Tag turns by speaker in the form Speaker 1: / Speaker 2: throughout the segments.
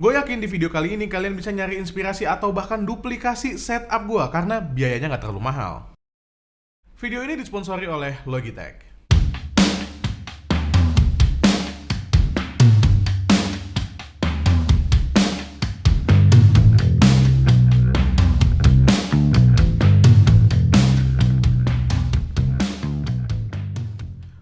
Speaker 1: Gue yakin di video kali ini kalian bisa nyari inspirasi atau bahkan duplikasi setup gue karena biayanya nggak terlalu mahal. Video ini disponsori oleh Logitech.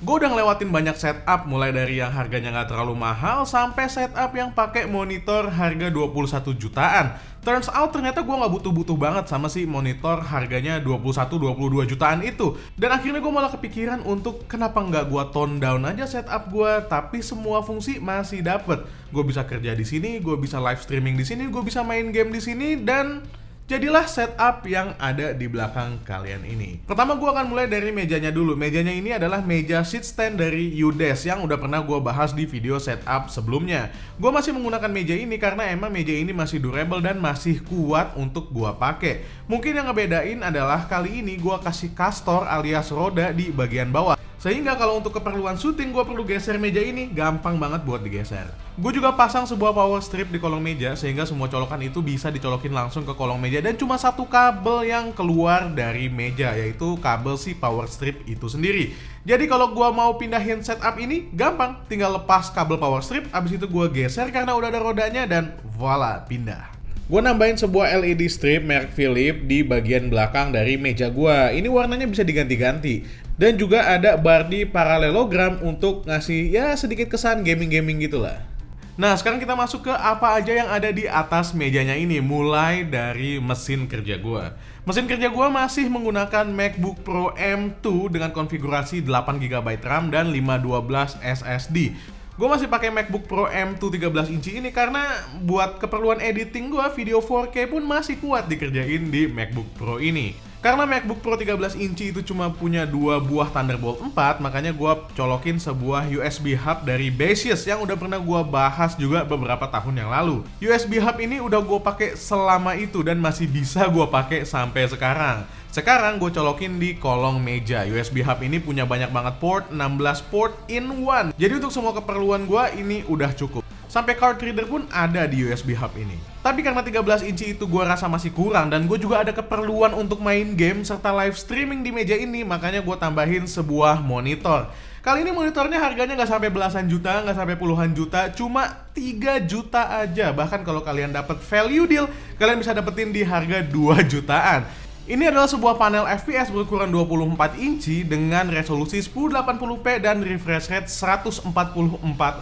Speaker 1: Gue udah ngelewatin banyak setup, mulai dari yang harganya nggak terlalu mahal sampai setup yang pakai monitor harga 21 jutaan. Turns out ternyata gue nggak butuh-butuh banget sama si monitor harganya 21-22 jutaan itu. Dan akhirnya gue malah kepikiran untuk kenapa nggak gue tone down aja setup gue, tapi semua fungsi masih dapet. Gue bisa kerja di sini, gue bisa live streaming di sini, gue bisa main game di sini, dan jadilah setup yang ada di belakang kalian ini. Pertama gue akan mulai dari mejanya dulu. Mejanya ini adalah meja seat stand dari Udesk yang udah pernah gue bahas di video setup sebelumnya. Gue masih menggunakan meja ini karena emang meja ini masih durable dan masih kuat untuk gue pakai. Mungkin yang ngebedain adalah kali ini gue kasih castor alias roda di bagian bawah. Sehingga kalau untuk keperluan syuting gue perlu geser meja ini, gampang banget buat digeser. Gue juga pasang sebuah power strip di kolong meja sehingga semua colokan itu bisa dicolokin langsung ke kolong meja dan cuma satu kabel yang keluar dari meja, yaitu kabel si power strip itu sendiri. Jadi kalau gue mau pindahin setup ini, gampang, tinggal lepas kabel power strip, abis itu gue geser karena udah ada rodanya dan voila, pindah. Gue nambahin sebuah LED strip merek Philips di bagian belakang dari meja gue. Ini warnanya bisa diganti-ganti. Dan juga ada bar di parallelogram untuk ngasih ya sedikit kesan gaming-gaming gitulah. Nah, sekarang kita masuk ke apa aja yang ada di atas mejanya ini. Mulai dari mesin kerja gue. Mesin kerja gue masih menggunakan MacBook Pro M2 dengan konfigurasi 8GB RAM dan 512 SSD. Gue masih pakai MacBook Pro M2 13 inci ini karena buat keperluan editing gue, video 4K pun masih kuat dikerjain di MacBook Pro ini. Karena MacBook Pro 13 inci itu cuma punya 2 buah Thunderbolt 4, makanya gue colokin sebuah USB hub dari Baseus yang udah pernah gue bahas juga beberapa tahun yang lalu. USB hub ini udah gue pakai selama itu dan masih bisa gue pakai sampai sekarang. Sekarang gue colokin di kolong meja. USB hub ini punya banyak banget port, 16 port in one. Jadi untuk semua keperluan gue ini udah cukup. Sampai card reader pun ada di USB hub ini. Tapi karena 13 inci itu gue rasa masih kurang dan gue juga ada keperluan untuk main game serta live streaming di meja ini, makanya gue tambahin sebuah monitor. Kali ini monitornya harganya nggak sampai belasan juta, nggak sampai puluhan juta, cuma 3 juta aja. Bahkan kalau kalian dapat value deal, kalian bisa dapetin di harga 2 jutaan. Ini adalah sebuah panel FPS berukuran 24 inci dengan resolusi 1080p dan refresh rate 144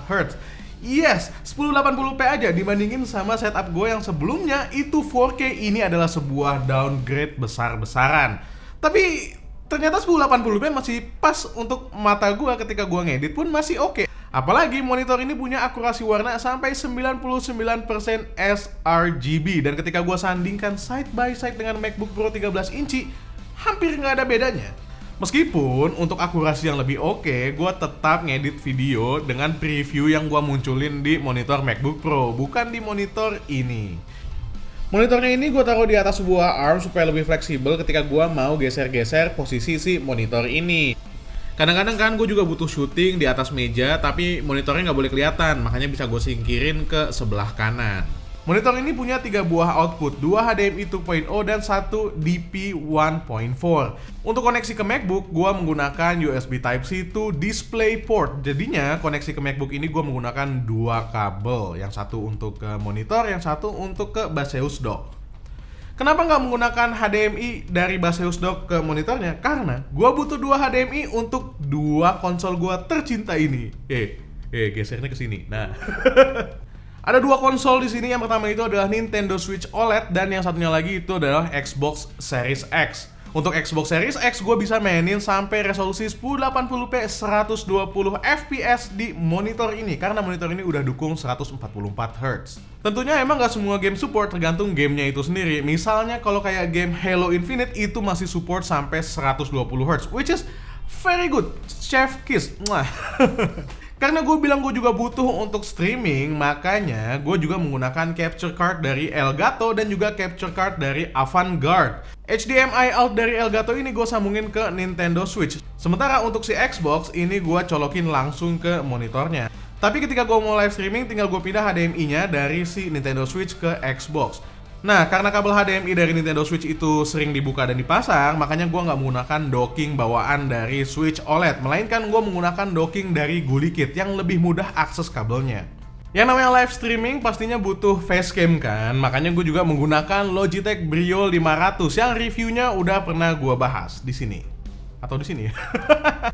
Speaker 1: Hz. Yes, 1080p aja dibandingin sama setup gue yang sebelumnya itu 4K. Ini adalah sebuah downgrade besar-besaran. Tapi ternyata 1080p masih pas untuk mata gue ketika gue ngedit pun masih oke. Apalagi monitor ini punya akurasi warna sampai 99% sRGB. Dan ketika gue sandingkan side by side dengan MacBook Pro 13 inci, hampir nggak ada bedanya. Meskipun untuk akurasi yang lebih oke, gue tetap ngedit video dengan preview yang gue munculin di monitor MacBook Pro, bukan di monitor ini. Monitornya ini gue taruh di atas sebuah arm supaya lebih fleksibel ketika gue mau geser-geser posisi si monitor ini. Kadang-kadang kan gue juga butuh syuting di atas meja, tapi monitornya nggak boleh kelihatan, makanya bisa gue singkirin ke sebelah kanan. Monitor ini punya 3 buah output, 2 HDMI 2.0 dan 1 DP 1.4. Untuk koneksi ke MacBook, gue menggunakan USB Type-C to DisplayPort. Jadinya koneksi ke MacBook ini gue menggunakan 2 kabel, yang satu untuk ke monitor, yang satu untuk ke Baseus dock. Kenapa nggak menggunakan HDMI dari Baseus dock ke monitornya? Karena gue butuh 2 HDMI untuk 2 konsol gue tercinta ini. Gesernya ke sini. Nah. Ada 2 konsol di sini. Yang pertama itu adalah Nintendo Switch OLED dan yang satunya lagi itu adalah Xbox Series X. Untuk Xbox Series X gue bisa mainin sampai resolusi 1080p 120 fps di monitor ini karena monitor ini udah dukung 144 Hz. Tentunya emang gak semua game support, tergantung gamenya itu sendiri. Misalnya kalau kayak game Halo Infinite itu masih support sampai 120 Hz, which is very good. Chef kiss. Karena gue bilang gue juga butuh untuk streaming, makanya gue juga menggunakan capture card dari Elgato dan juga capture card dari Avantgarde. HDMI out dari Elgato ini gue sambungin ke Nintendo Switch. Sementara untuk si Xbox ini gue colokin langsung ke monitornya. Tapi ketika gue mau live streaming, tinggal gue pindah HDMI-nya dari si Nintendo Switch ke Xbox. Nah, karena kabel HDMI dari Nintendo Switch itu sering dibuka dan dipasang, makanya gue nggak menggunakan docking bawaan dari Switch OLED, melainkan gue menggunakan docking dari GuliKit yang lebih mudah akses kabelnya. Yang namanya live streaming pastinya butuh facecam kan, makanya gue juga menggunakan Logitech Brio 500 yang reviewnya udah pernah gue bahas di sini. Atau di sini.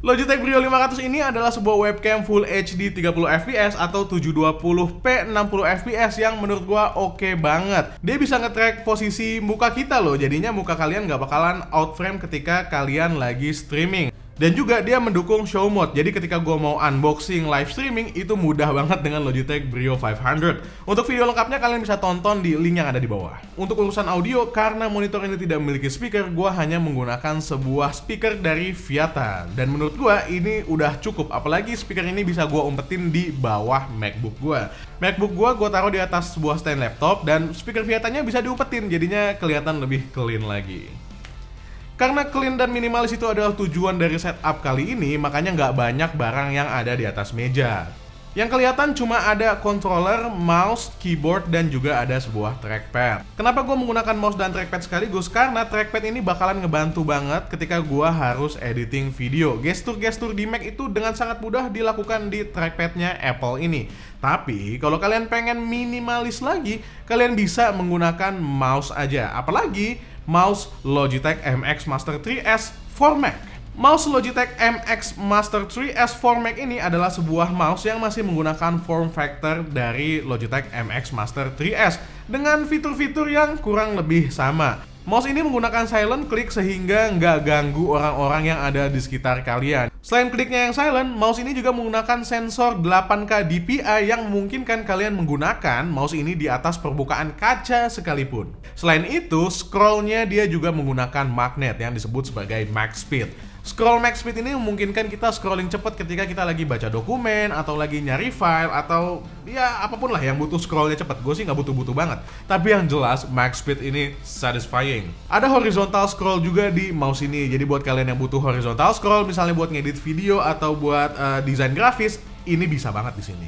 Speaker 1: Logitech Brio 500 ini adalah sebuah webcam Full HD 30 fps atau 720p 60 fps yang menurut gua oke banget. Dia bisa nge-track posisi muka kita loh, jadinya muka kalian nggak bakalan out frame ketika kalian lagi streaming. Dan juga dia mendukung show mode, jadi ketika gue mau unboxing live streaming itu mudah banget dengan Logitech Brio 500. Untuk video lengkapnya kalian bisa tonton di link yang ada di bawah. Untuk urusan audio, karena monitor ini tidak memiliki speaker, gue hanya menggunakan sebuah speaker dari Viata. Dan menurut gue ini udah cukup, apalagi speaker ini bisa gue umpetin di bawah MacBook gue. MacBook gue taruh di atas sebuah stand laptop dan speaker Viatanya bisa diumpetin, jadinya kelihatan lebih clean lagi. Karena clean dan minimalis itu adalah tujuan dari setup kali ini, makanya nggak banyak barang yang ada di atas meja. Yang kelihatan cuma ada controller, mouse, keyboard, dan juga ada sebuah trackpad. Kenapa gue menggunakan mouse dan trackpad sekaligus? Karena trackpad ini bakalan ngebantu banget ketika gue harus editing video. Gestur-gestur di Mac itu dengan sangat mudah dilakukan di trackpadnya Apple ini. Tapi kalau kalian pengen minimalis lagi, kalian bisa menggunakan mouse aja. Apalagi mouse Logitech MX Master 3S for Mac. Mouse Logitech MX Master 3S for Mac ini adalah sebuah mouse yang masih menggunakan form factor dari Logitech MX Master 3S dengan fitur-fitur yang kurang lebih sama. Mouse ini menggunakan silent click sehingga nggak ganggu orang-orang yang ada di sekitar kalian. Selain kliknya yang silent, mouse ini juga menggunakan sensor 8K DPI yang memungkinkan kalian menggunakan mouse ini di atas permukaan kaca sekalipun. Selain itu, scrollnya dia juga menggunakan magnet yang disebut sebagai Max Speed. Scroll Max Speed ini memungkinkan kita scrolling cepat ketika kita lagi baca dokumen atau lagi nyari file atau ya apapun lah yang butuh scrollnya cepat. Gue sih nggak butuh-butuh banget. Tapi yang jelas Max Speed ini satisfying. Ada horizontal scroll juga di mouse ini. Jadi buat kalian yang butuh horizontal scroll, misalnya buat ngedit video atau buat desain grafis, ini bisa banget di sini.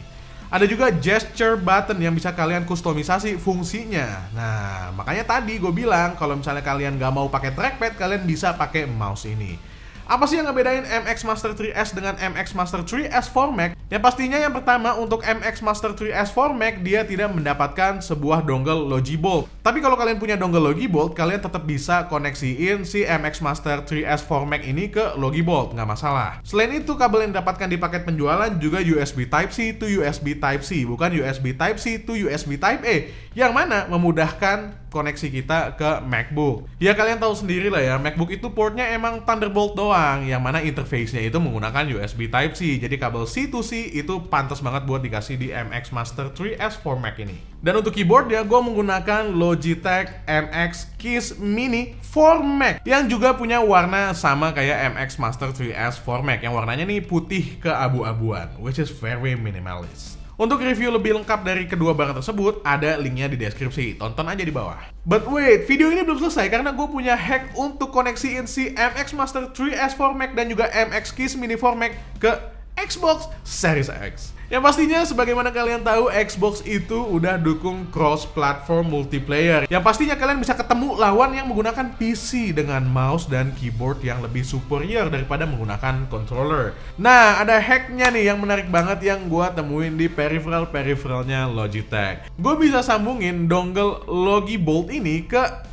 Speaker 1: Ada juga gesture button yang bisa kalian kustomisasi fungsinya. Nah, makanya tadi gue bilang kalau misalnya kalian nggak mau pakai trackpad, kalian bisa pakai mouse ini. Apa sih yang ngebedain MX Master 3S dengan MX Master 3S for Mac? Yang pastinya yang pertama, untuk MX Master 3S for Mac dia tidak mendapatkan sebuah dongle Logibolt. Tapi kalau kalian punya dongle Logibolt, kalian tetap bisa koneksiin si MX Master 3S for Mac ini ke Logibolt, nggak masalah. Selain itu, kabel yang didapatkan di paket penjualan juga USB Type-C to USB Type-C, bukan USB Type-C to USB Type-A, yang mana memudahkan koneksi kita ke MacBook. Ya kalian tahu sendiri lah ya, MacBook itu portnya emang Thunderbolt doang, yang mana interface-nya itu menggunakan USB Type-C. Jadi kabel C to C itu pantas banget buat dikasih di MX Master 3S for Mac ini. Dan untuk keyboard ya, gue menggunakan Logitech MX Keys Mini for Mac yang juga punya warna sama kayak MX Master 3S for Mac, yang warnanya nih putih keabu-abuan, which is very minimalist. Untuk review lebih lengkap dari kedua barang tersebut, ada linknya di deskripsi. Tonton aja di bawah. But wait, video ini belum selesai karena gue punya hack untuk koneksiin si MX Master 3S for Mac dan juga MX Keys Mini for Mac ke Xbox Series X. Yang pastinya sebagaimana kalian tahu, Xbox itu udah dukung cross-platform multiplayer. Yang pastinya kalian bisa ketemu lawan yang menggunakan PC dengan mouse dan keyboard yang lebih superior daripada menggunakan controller. Nah, ada hacknya nih yang menarik banget yang gua temuin di peripheral-peripheralnya Logitech. Gue bisa sambungin dongle Logibolt ini ke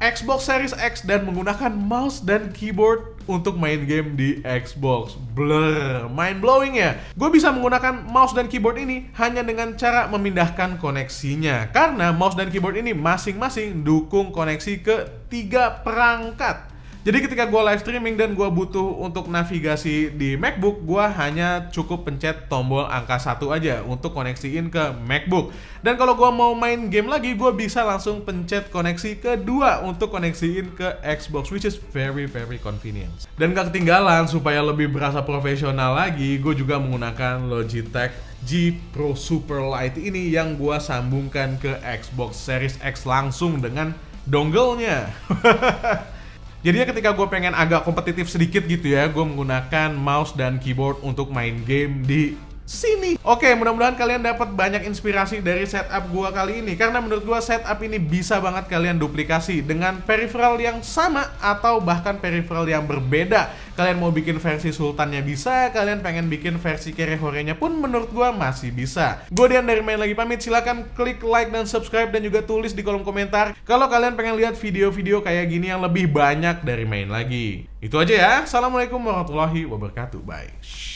Speaker 1: Xbox Series X dan menggunakan mouse dan keyboard untuk main game di Xbox. Blur, mind blowing ya. Gue bisa menggunakan mouse dan keyboard ini hanya dengan cara memindahkan koneksinya, karena mouse dan keyboard ini masing-masing dukung koneksi ke 3 perangkat. Jadi ketika gue live streaming dan gue butuh untuk navigasi di MacBook, gue hanya cukup pencet tombol angka 1 aja untuk koneksiin ke MacBook. Dan kalau gue mau main game lagi, gue bisa langsung pencet koneksi kedua untuk koneksiin ke Xbox, which is very convenient. Dan gak ketinggalan, supaya lebih berasa profesional lagi, gue juga menggunakan Logitech G Pro Super Light ini yang gue sambungkan ke Xbox Series X langsung dengan dongle-nya. Jadinya ketika gue pengen agak kompetitif sedikit gitu ya, gue menggunakan mouse dan keyboard untuk main game di sini. Oke, mudah-mudahan kalian dapat banyak inspirasi dari setup gua kali ini, karena menurut gua setup ini bisa banget kalian duplikasi dengan peripheral yang sama atau bahkan peripheral yang berbeda. Kalian mau bikin versi sultannya bisa, kalian pengen bikin versi Kerehorenya pun menurut gua masih bisa. Gue Dian dari Main Lagi pamit, silahkan klik like dan subscribe dan juga tulis di kolom komentar kalau kalian pengen lihat video-video kayak gini yang lebih banyak dari Main Lagi. Itu aja ya. Assalamualaikum warahmatullahi wabarakatuh. Bye.